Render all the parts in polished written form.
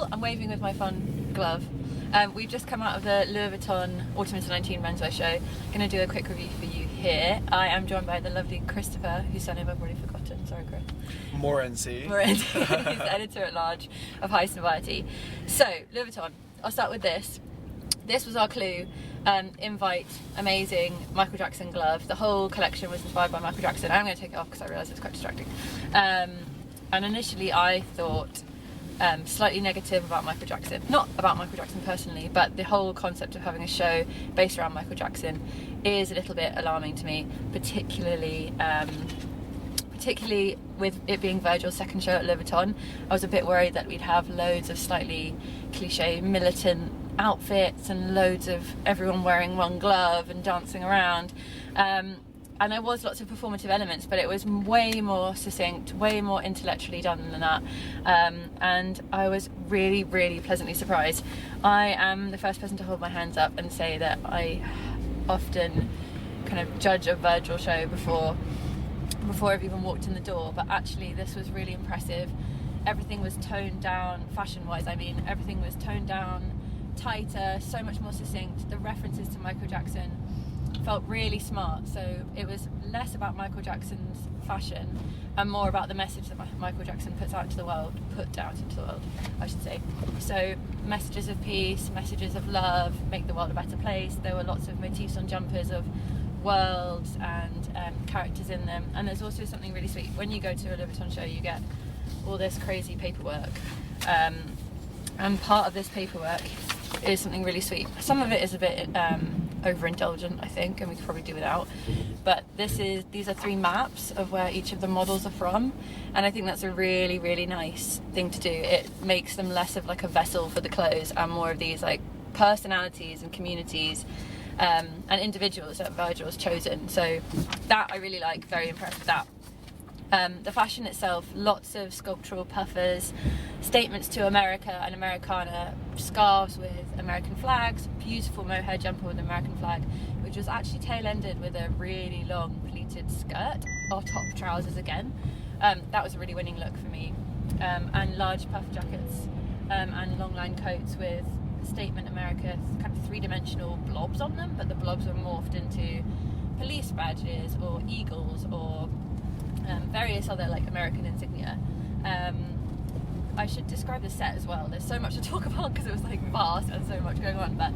still, I'm waving with my fun glove. We've just come out of the Louis Vuitton Autumn 19 Menswear show. Going to do a quick review for you here. I am joined by the lovely Christopher, whose surname I've already forgotten. Sorry, Chris. Morency. He's the editor-at-large of Highsnobiety. So, Louis Vuitton. I'll start with this. This was our clue. Invite, amazing Michael Jackson glove. The whole collection was inspired by Michael Jackson. I'm going to take it off because I realise it's quite distracting. And initially I thought slightly negative about Michael Jackson. Not about Michael Jackson personally, but the whole concept of having a show based around Michael Jackson is a little bit alarming to me, particularly with it being Virgil's second show at Louis Vuitton. I was a bit worried that we'd have loads of slightly cliche militant outfits and loads of everyone wearing one glove and dancing around. And there was lots of performative elements, but it was way more succinct, way more intellectually done than that. And I was really, really pleasantly surprised. I am the first person to hold my hands up and say that I often kind of judge a Virgil show before I've even walked in the door, but actually this was really impressive. Everything was toned down, fashion-wise, I mean, everything was toned down, tighter, so much more succinct. The references to Michael Jackson felt really smart, so it was less about Michael Jackson's fashion and more about the message that Michael Jackson put out into the world, I should say. So messages of peace, messages of love, make the world a better place. There were lots of motifs on jumpers of worlds and characters in them, and there's also something really sweet. When you go to a Louis Vuitton show, you get all this crazy paperwork, and part of this paperwork is something really sweet. Some of it is a bit overindulgent, I think, and we could probably do without, but these are 3 maps of where each of the models are from, and I think that's a really, really nice thing to do. It makes them less of like a vessel for the clothes and more of these like personalities and communities and individuals that Virgil's chosen. So that I really like, very impressed with that. The fashion itself, lots of sculptural puffers, statements to America and Americana, scarves with American flags, beautiful mohair jumper with American flag, which was actually tail-ended with a really long pleated skirt, or top trousers again. That was a really winning look for me. And large puff jackets and long line coats with statement America, kind of 3-dimensional blobs on them, but the blobs were morphed into police badges or eagles or various other like American insignia. I should describe the set as well. There's so much to talk about because it was like vast and so much going on, but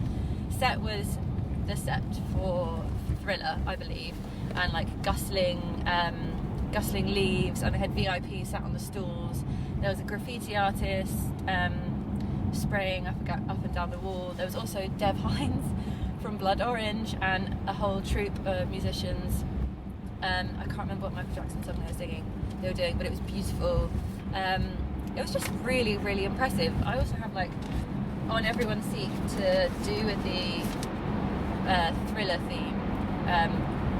set was the set for Thriller, I believe, and like gustling leaves, and they had VIPs sat on the stools. There was a graffiti artist spraying up and down the wall. There was also Dev Hynes from Blood Orange and a whole troupe of musicians. I can't remember what Michael Jackson song they were doing, but it was beautiful. It was just really, really impressive. I also have like on everyone's seat to do with the Thriller theme.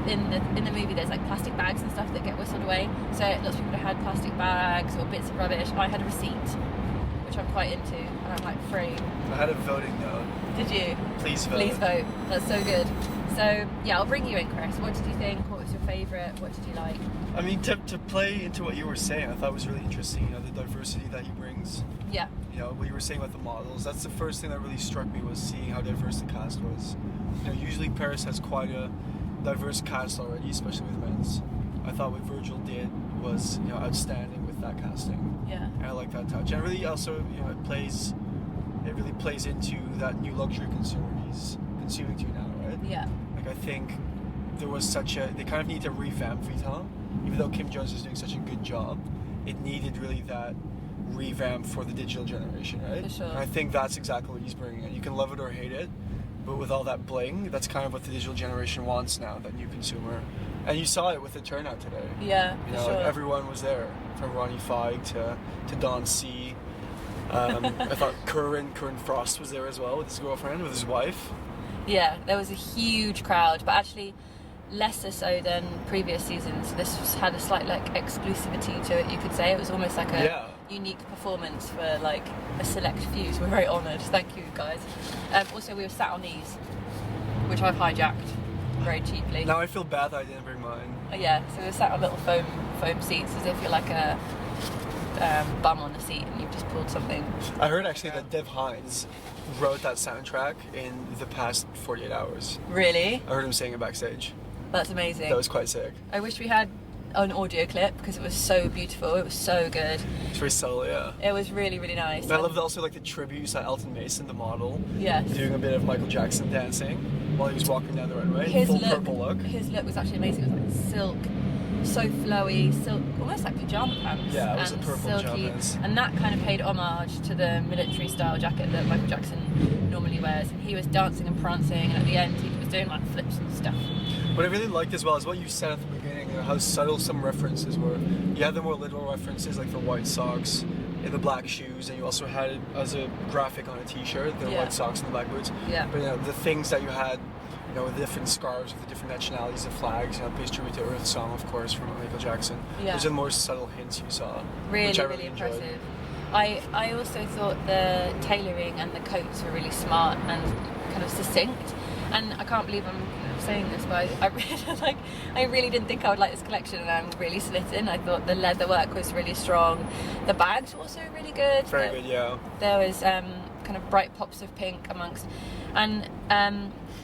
In the movie there's like plastic bags and stuff that get whistled away, so lots of people had plastic bags or bits of rubbish. I had a receipt, which I'm quite into, and I'm like free. I had a voting note. Did you? Please vote. Please vote. That's so good. So yeah, I'll bring you in, Chris. What did you think? What was your favourite? What did you like? I mean, to play into what you were saying, I thought it was really interesting, you know, the diversity that he brings. Yeah. You know, what you were saying about the models, that's the first thing that really struck me, was seeing how diverse the cast was. You know, usually Paris has quite a diverse cast already, especially with men's. I thought what Virgil did was, you know, outstanding with that casting. Yeah. And I like that touch. And really also, you know, it really plays into that new luxury consumer he's consuming to now, right? Yeah. Like, I think there was they kind of need to revamp Vuitton. Even though Kim Jones is doing such a good job, it needed really that revamp for the digital generation, right? For sure. And I think that's exactly what he's bringing in. You can love it or hate it, but with all that bling, that's kind of what the digital generation wants now, that new consumer. And you saw it with the turnout today. Yeah, you know, for sure. like everyone was there, from Ronnie Feig to Don C. I thought Curran Frost was there as well, with his girlfriend, with his wife. Yeah, there was a huge crowd, but actually lesser so than previous seasons. This had a slight like exclusivity to it, you could say. It was almost like a unique performance for like a select few, so we're very honoured. Thank you guys. Also we were sat on these, which I've hijacked very cheaply. Now I feel bad that I didn't bring mine. Yeah, so we were sat on little foam seats as if you're like a bum on the seat and you've just pulled something. I heard actually that Dev Hynes wrote that soundtrack in the past 48 hours. Really? I heard him saying it backstage. That's amazing. That was quite sick. I wish we had an audio clip because it was so beautiful. It was so good. It's very subtle, yeah. It was really, really nice. And I loved also like the tributes that Elton Mason, the model, Yes. doing a bit of Michael Jackson dancing while he was walking down the runway. His Full look, purple look. His look was actually amazing. It was like silk, so flowy, silk, almost like pajama pants. Yeah, it was and a purple silky, pajama pants. and that kind of paid homage to the military style jacket that Michael Jackson normally wears. And he was dancing and prancing, and at the end he was doing like flips and stuff. What I really liked as well is what you said at the beginning, how subtle some references were. You had the more literal references like the white socks and the black shoes, and you also had it as a graphic on a t-shirt, the Yeah. white socks and the black boots. Yeah. But the things that you had, with the different scarves with the different nationalities, the flags, pays tribute to Earth Song, of course, from Michael Jackson. Yeah. Those are the more subtle hints you saw. Really, which I really enjoyed. impressive. I also thought the tailoring and the coats were really smart and kind of succinct. And I can't believe I'm saying this, but I really didn't think I would like this collection, and I'm really smitten. I thought the leather work was really strong. The bags were also really good. Very good, yeah. There was kind of bright pops of pink amongst, and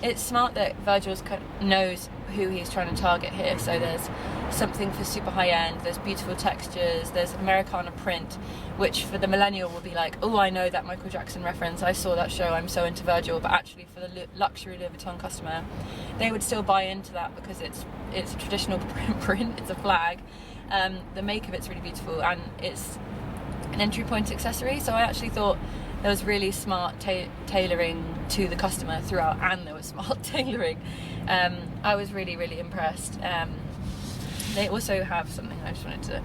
it's smart that Virgil knows who he's trying to target here. So there's something for super high end, there's beautiful textures, there's Americana print, which for the millennial will be like, oh, I know that Michael Jackson reference, I saw that show, I'm so into Virgil. But actually for the luxury Louis Vuitton customer, they would still buy into that because it's a traditional print, it's a flag. The make of it's really beautiful, and it's an entry point accessory. So I actually thought there was really smart tailoring to the customer throughout, and there was smart tailoring. I was really, really impressed. They also have something I just wanted to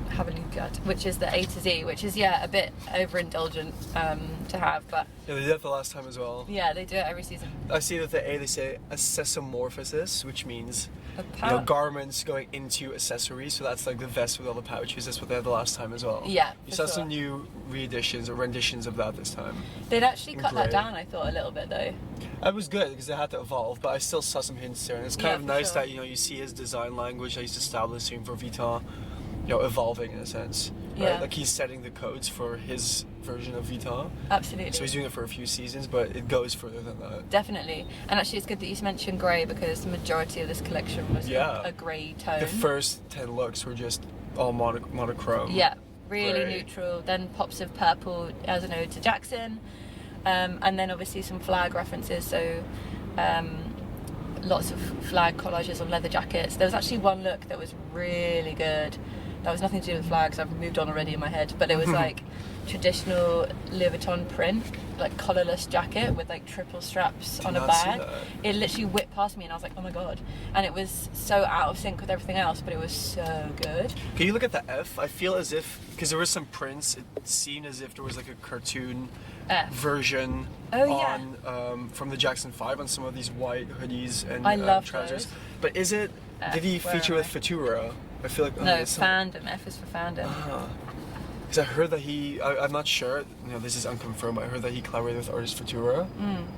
have a look at, which is the A to Z, which is a bit overindulgent to have, but Yeah, they did that the last time as well. yeah, they do it every season. I see that the A, they say accessomorphosis, which means A garments going into accessories. So that's like the vest with all the pouches. That's what they had the last time as well. Yeah, You for saw sure. some new re-editions or renditions of that this time. They'd actually cut that Great. down, I thought, a little bit though. It was good because they had to evolve, but I still saw some hints there, and it's kind Yeah, of for nice sure. that you see his design language that he's establishing for Vuitton, evolving in a sense. Right? Yeah. Like he's setting the codes for his version of Vuitton. Absolutely. So he's doing it for a few seasons, but it goes further than that. Definitely. And actually it's good that you mentioned grey, because the majority of this collection was Yeah. a grey tone. The first 10 looks were just all monochrome. Yeah, really Grey. neutral. Then pops of purple as an ode to Jackson. And then obviously some flag references, so lots of flag collages on leather jackets. There was actually one look that was really good. That was nothing to do with flags, I've moved on already in my head, but it was like traditional Louis Vuitton print, like collarless jacket with like triple straps on a not see bag. that. It literally whipped past me and I was like, oh my god. And it was so out of sync with everything else, but it was so good. Can you look at the F? I feel as if, because there were some prints, it seemed as if there was like a cartoon F. version Oh, yeah. on from the Jackson 5 on some of these white hoodies and I love trousers. those. But is it, F, did he where feature am with I? Futura? I feel like... No, it's some- fandom. F is for fandom. Because I heard that I'm not sure, this is unconfirmed, but I heard that he collaborated with artist Futura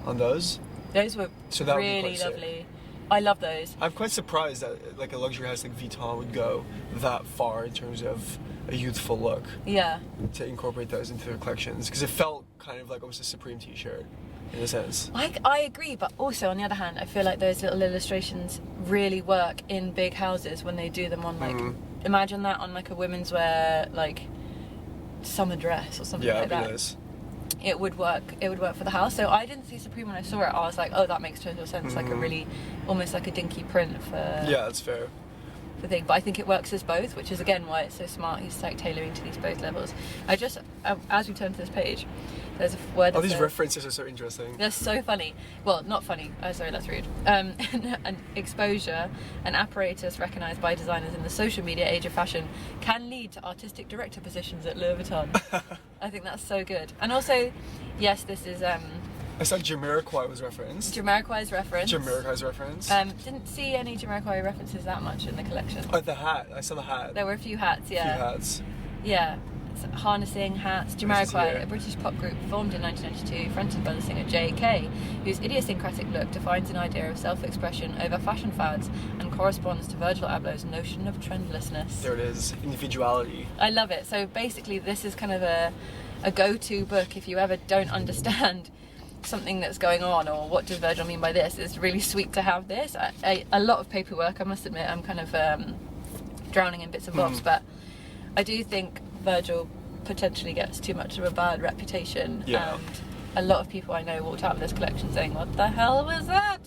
on those. Those were So that would be really quite sick. lovely. I love those. I'm quite surprised that like a luxury house like Vuitton would go that far in terms of a youthful look Yeah. to incorporate those into their collections, because it felt kind of like almost a Supreme t-shirt in a sense. I agree, but also on the other hand, I feel like those little illustrations really work in big houses when they do them on like, imagine that on like a women's wear like summer dress or something Yeah, like it'd be that. nice. It would work for the house. So I didn't see Supreme when I saw it. I was like, oh, that makes total sense. Like a really, almost like a dinky print for Yeah, that's fair. the thing. But I think it works as both, which is again why it's so smart. He's like tailoring to these both levels. I just, as we turn to this page, there's a word. All that these says- references are so interesting. They're so funny. Well, not funny. Sorry, that's rude. An exposure, an apparatus recognised by designers in the social media age of fashion, can lead to artistic director positions at Louis Vuitton. I think that's so good. And also, yes, this is I saw Jamiroquai was referenced. Jamiroquai's reference. Jamiroquai's reference. Didn't see any Jamiroquai references that much in the collection. Oh, the hat. I saw the hat. There were a few hats, A few yeah. hats. Yeah. jackets, harnessing, hats. Jamiroquai, a British pop group formed in 1992, fronted by the singer J.K., whose idiosyncratic look defines an idea of self-expression over fashion fads and corresponds to Virgil Abloh's notion of trendlessness. There it is, individuality. I love it. So basically this is kind of a go-to book if you ever don't understand something that's going on, or what does Virgil mean by this. It's really sweet to have this. A lot of paperwork, I must admit. I'm kind of drowning in bits and bobs, but I do think Virgil potentially gets too much of a bad reputation, and a lot of people I know walked out of this collection saying, what the hell was that?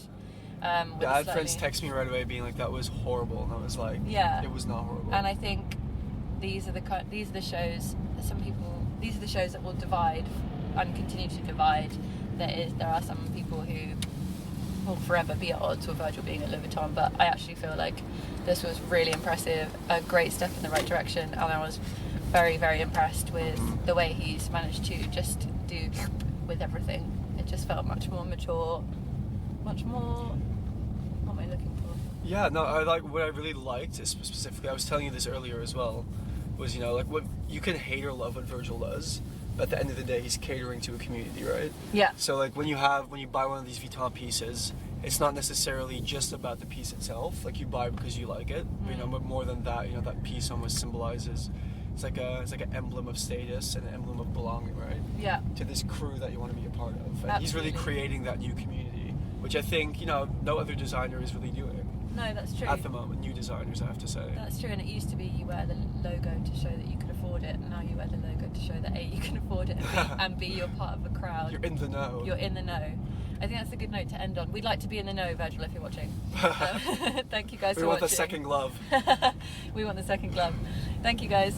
I had friends text me right away being like, that was horrible, and I was like, it was not horrible. And I think these are the shows, these are the shows that will divide and continue to divide. There are some people who will forever be at odds with Virgil being at Louis Vuitton, but I actually feel like this was really impressive, a great step in the right direction, and I was very, very impressed with the way he's managed to just do with everything. It just felt much more mature, much more, what am I looking for? Yeah, no, what I really liked is specifically, I was telling you this earlier as well, was, you know, like, what you can hate or love what Virgil does, but at the end of the day, he's catering to a community, right? Yeah. So like when you buy one of these Vuitton pieces, it's not necessarily just about the piece itself. Like you buy because you like it, but, you know, but more than that, you know, that piece almost symbolizes, it's like an emblem of status and an emblem of belonging, right? Yeah. To this crew that you want to be a part of. And he's really creating that new community, which I think, you know, no other designer is really doing. No, that's true. At the moment, new designers, I have to say. That's true, and it used to be you wear the logo to show that you could afford it, and now you wear the logo to show that A, you can afford it, and B, you're part of a crowd. You're in the know. You're in the know. I think that's a good note to end on. We'd like to be in the know, Virgil, if you're watching. Thank you guys for watching. We want the second glove. We want the second glove. Thank you guys.